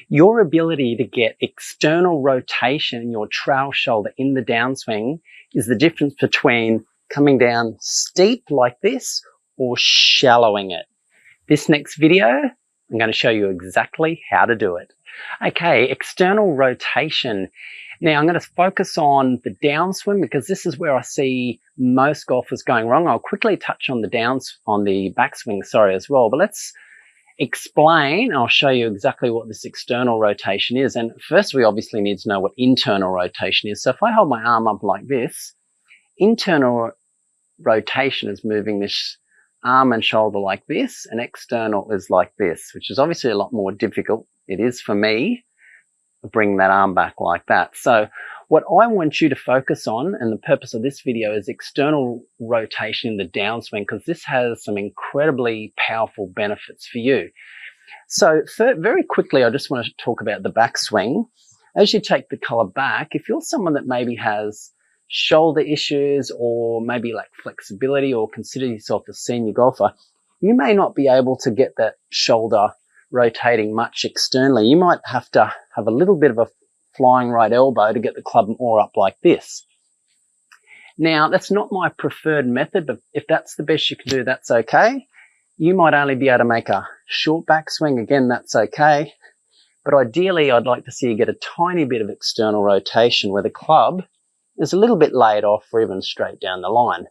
Your ability to get external rotation in your trail shoulder in the downswing is the difference between coming down steep like this or shallowing it. This next video, I'm going to show you exactly how to do it. Okay, external rotation. Now I'm going to focus on the downswing because this is where I see most golfers going wrong. I'll quickly touch on the backswing, as well, but let's explain. I'll show you exactly what this external rotation is. And first we obviously need to know what internal rotation is. So if I hold my arm up like this, internal rotation is moving this arm and shoulder like this, and external is like this, which is obviously a lot more difficult. It is for me to bring that arm back like that. So what I want you to focus on, and the purpose of this video, is external rotation in the downswing, because this has some incredibly powerful benefits for you. So very quickly, I just want to talk about the backswing. As you take the club back, if you're someone that maybe has shoulder issues or maybe lack flexibility or consider yourself a senior golfer, you may not be able to get that shoulder rotating much externally. You might have to have a little bit of a flying right elbow to get the club more up like this. Now, that's not my preferred method, but if that's the best you can do, that's okay. You might only be able to make a short backswing. Again, that's okay. But ideally, I'd like to see you get a tiny bit of external rotation where the club is a little bit laid off or even straight down the line.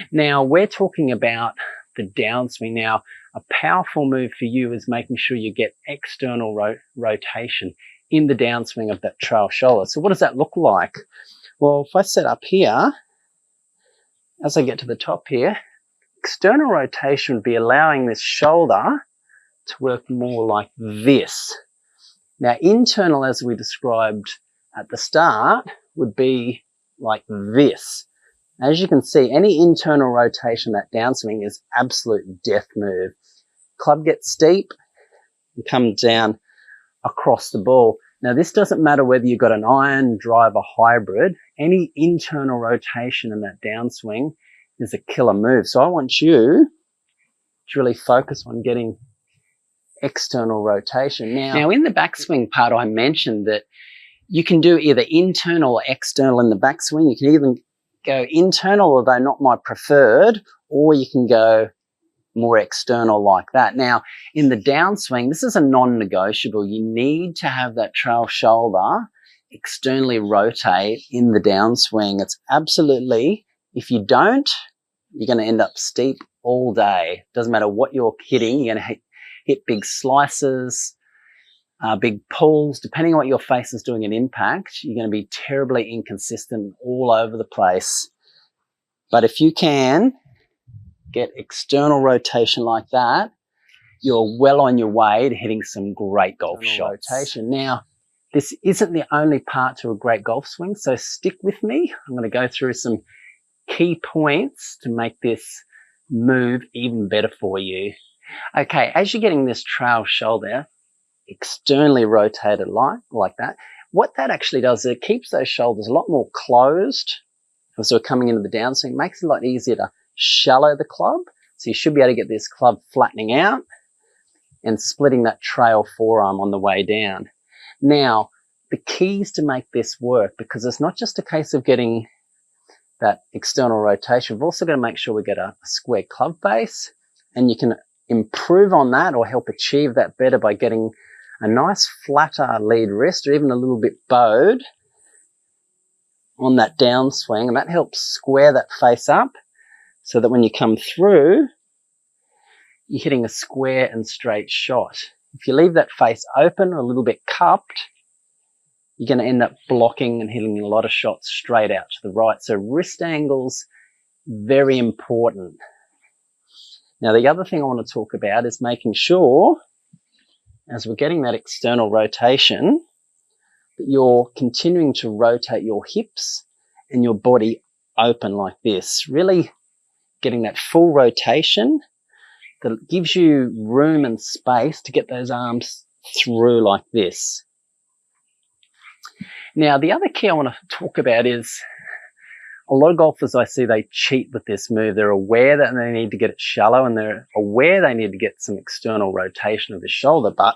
Now, we're talking about the downswing. Now, a powerful move for you is making sure you get external rotation in the downswing of that trail shoulder. So what does that look like? Well, if I set up here, as I get to the top here, external rotation would be allowing this shoulder to work more like this. Now, internal, as we described at the start, would be like this. As you can see, any internal rotation, that downswing, is absolute death move. Club gets steep and comes down across the ball. Now, this doesn't matter whether you've got an iron, driver, hybrid. Any internal rotation in that downswing is a killer move. So I want you to really focus on getting external rotation. Now in the backswing part, I mentioned that you can do either internal or external in the backswing. You can even go internal, although not my preferred, or you can go more external like that. Now, in the downswing, this is a non-negotiable. You need to have that trail shoulder externally rotate in the downswing. It's absolutely, if you don't, you're going to end up steep all day. Doesn't matter what you're hitting, you're going to hit big slices, big pulls. Depending on what your face is doing in impact, you're going to be terribly inconsistent all over the place. But if you can get external rotation like that, you're well on your way to hitting some great golf shots. Rotation. Now, this isn't the only part to a great golf swing, so stick with me. I'm going to go through some key points to make this move even better for you. Okay, as you're getting this trail shoulder externally rotated like that, what that actually does is it keeps those shoulders a lot more closed. So we're coming into the downswing, makes it a lot easier to shallow the club. So you should be able to get this club flattening out and splitting that trail forearm on the way down. Now, the keys to make this work, because it's not just a case of getting that external rotation, we've also got to make sure we get a square club face, and you can improve on that or help achieve that better by getting a nice flatter lead wrist or even a little bit bowed on that downswing, and that helps square that face up so that when you come through, you're hitting a square and straight shot. If you leave that face open or a little bit cupped, you're going to end up blocking and hitting a lot of shots straight out to the right. So wrist angles, very important. Now, the other thing I want to talk about is making sure, as we're getting that external rotation, that you're continuing to rotate your hips and your body open like this. Really getting that full rotation that gives you room and space to get those arms through like this. Now, the other key I want to talk about is a lot of golfers I see, they cheat with this move. They're aware that they need to get it shallow and they're aware they need to get some external rotation of the shoulder, but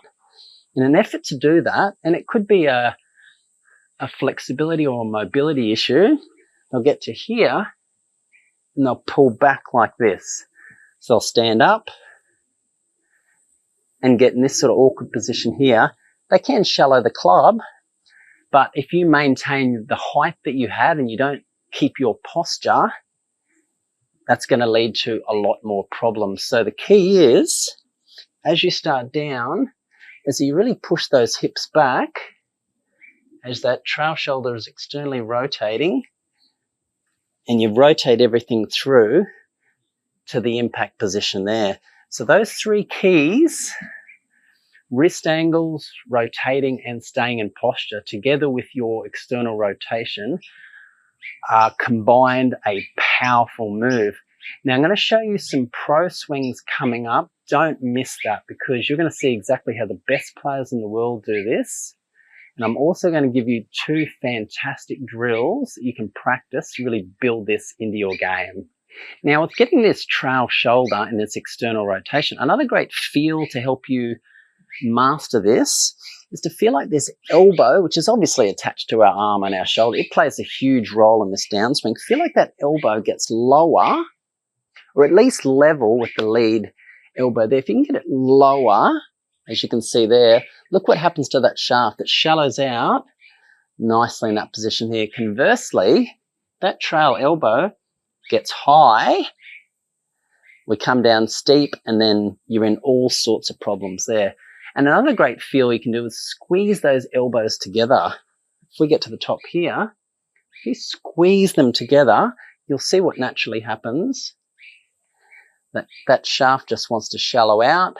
In an effort to do that, and it could be a flexibility or a mobility issue, they'll get to here and they'll pull back like this. So they'll stand up and get in this sort of awkward position here. They can shallow the club, but if you maintain the height that you had and you don't keep your posture, that's going to lead to a lot more problems. So the key is, as you start down, is you really push those hips back as that trail shoulder is externally rotating, and you rotate everything through to the impact position there. So those three keys, wrist angles, rotating and staying in posture, together with your external rotation, are combined a powerful move. Now I'm going to show you some pro swings coming up. Don't miss that, because you're going to see exactly how the best players in the world do this. And I'm also going to give you two fantastic drills that you can practice to really build this into your game. Now, with getting this trail shoulder and this external rotation, another great feel to help you master this is to feel like this elbow, which is obviously attached to our arm and our shoulder, it plays a huge role in this downswing. Feel like that elbow gets lower, or at least level with the lead elbow there. If you can get it lower, as you can see there, look what happens to that shaft. It shallows out nicely in that position here. Conversely, that trail elbow gets high, we come down steep, and then you're in all sorts of problems there. And another great feel you can do is squeeze those elbows together. If we get to the top here, if you squeeze them together, you'll see what naturally happens. That shaft just wants to shallow out,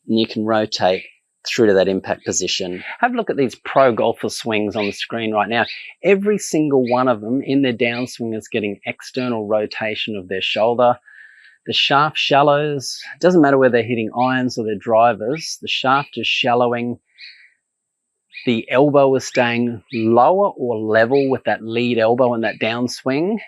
and you can rotate through to that impact position. Have a look at these pro golfer swings on the screen right now. Every single one of them in their downswing is getting external rotation of their shoulder. The shaft shallows. It doesn't matter whether they're hitting irons or their drivers. The shaft is shallowing. The elbow is staying lower or level with that lead elbow in that downswing,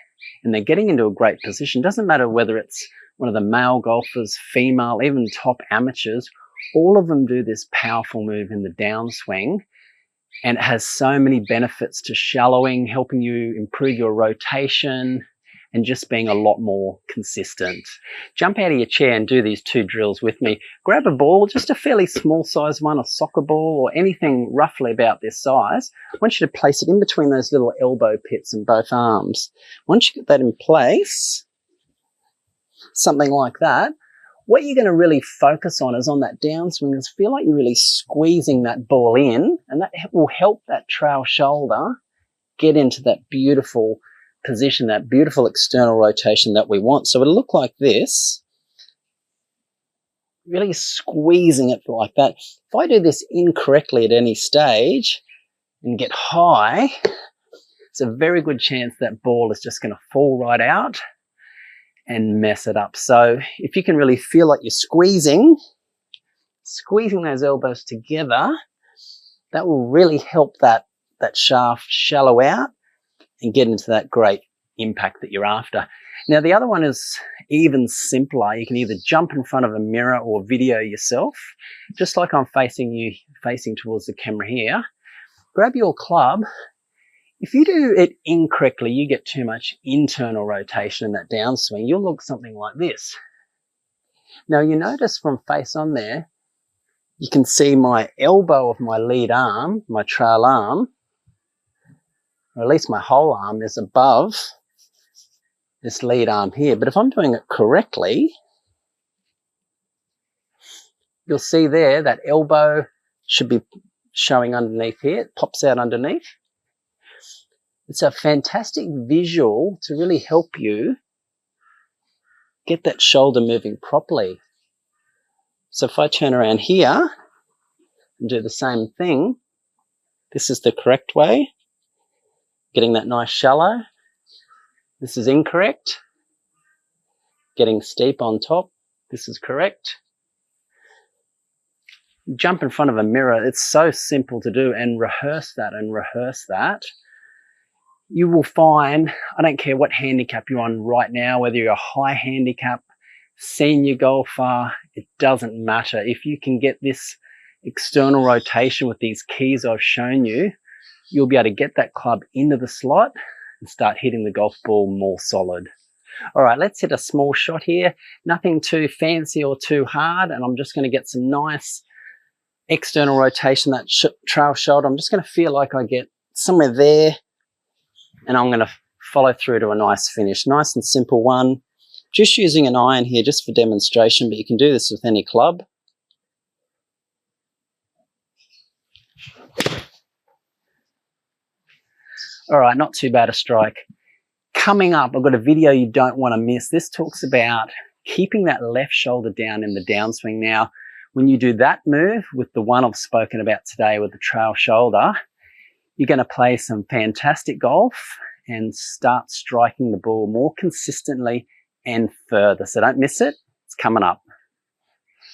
and they're getting into a great position. Doesn't matter whether it's one of the male golfers, female, even top amateurs, all of them do this powerful move in the downswing, and it has so many benefits to shallowing, helping you improve your rotation, and just being a lot more consistent. Jump out of your chair and do these two drills with me. Grab a ball, just a fairly small size one, a soccer ball or anything roughly about this size. I want you to place it in between those little elbow pits in both arms. Once you get that in place, something like that, what you're going to really focus on is on that downswing is feel like you're really squeezing that ball in, and that will help that trail shoulder get into that beautiful position, that beautiful external rotation that we want. So it'll look like this, really squeezing it like that. If I do this incorrectly at any stage and get high, it's a very good chance that ball is just going to fall right out and mess it up. So if you can really feel like you're squeezing those elbows together, that will really help that shaft shallow out and get into that great impact that you're after. Now, the other one is even simpler. You can either jump in front of a mirror or video yourself, just like I'm facing towards the camera here. Grab your club. If you do it incorrectly, you get too much internal rotation in that downswing, you'll look something like this. Now, you notice from face on there, you can see my elbow of my lead arm, my trail arm, or at least my whole arm is above this lead arm here. But if I'm doing it correctly, you'll see there that elbow should be showing underneath here. It pops out underneath. It's a fantastic visual to really help you get that shoulder moving properly. So if I turn around here and do the same thing, this is the correct way. Getting that nice shallow. This is incorrect. Getting steep on top. This is correct. Jump in front of a mirror. It's so simple to do, and rehearse that and rehearse that. You will find, I don't care what handicap you're on right now, whether you're a high handicap, senior golfer, it doesn't matter. If you can get this external rotation with these keys I've shown you, you'll be able to get that club into the slot and start hitting the golf ball more solid. All right, let's hit a small shot here. Nothing too fancy or too hard, and I'm just going to get some nice external rotation, that trail shoulder. I'm just going to feel like I get somewhere there, and I'm going to follow through to a nice finish. Nice and simple one. Just using an iron here just for demonstration, but you can do this with any club. All right, not too bad a strike. Coming up, I've got a video you don't want to miss. This talks about keeping that left shoulder down in the downswing. Now, when you do that move with the one I've spoken about today with the trail shoulder, you're going to play some fantastic golf and start striking the ball more consistently and further. So don't miss it. It's coming up.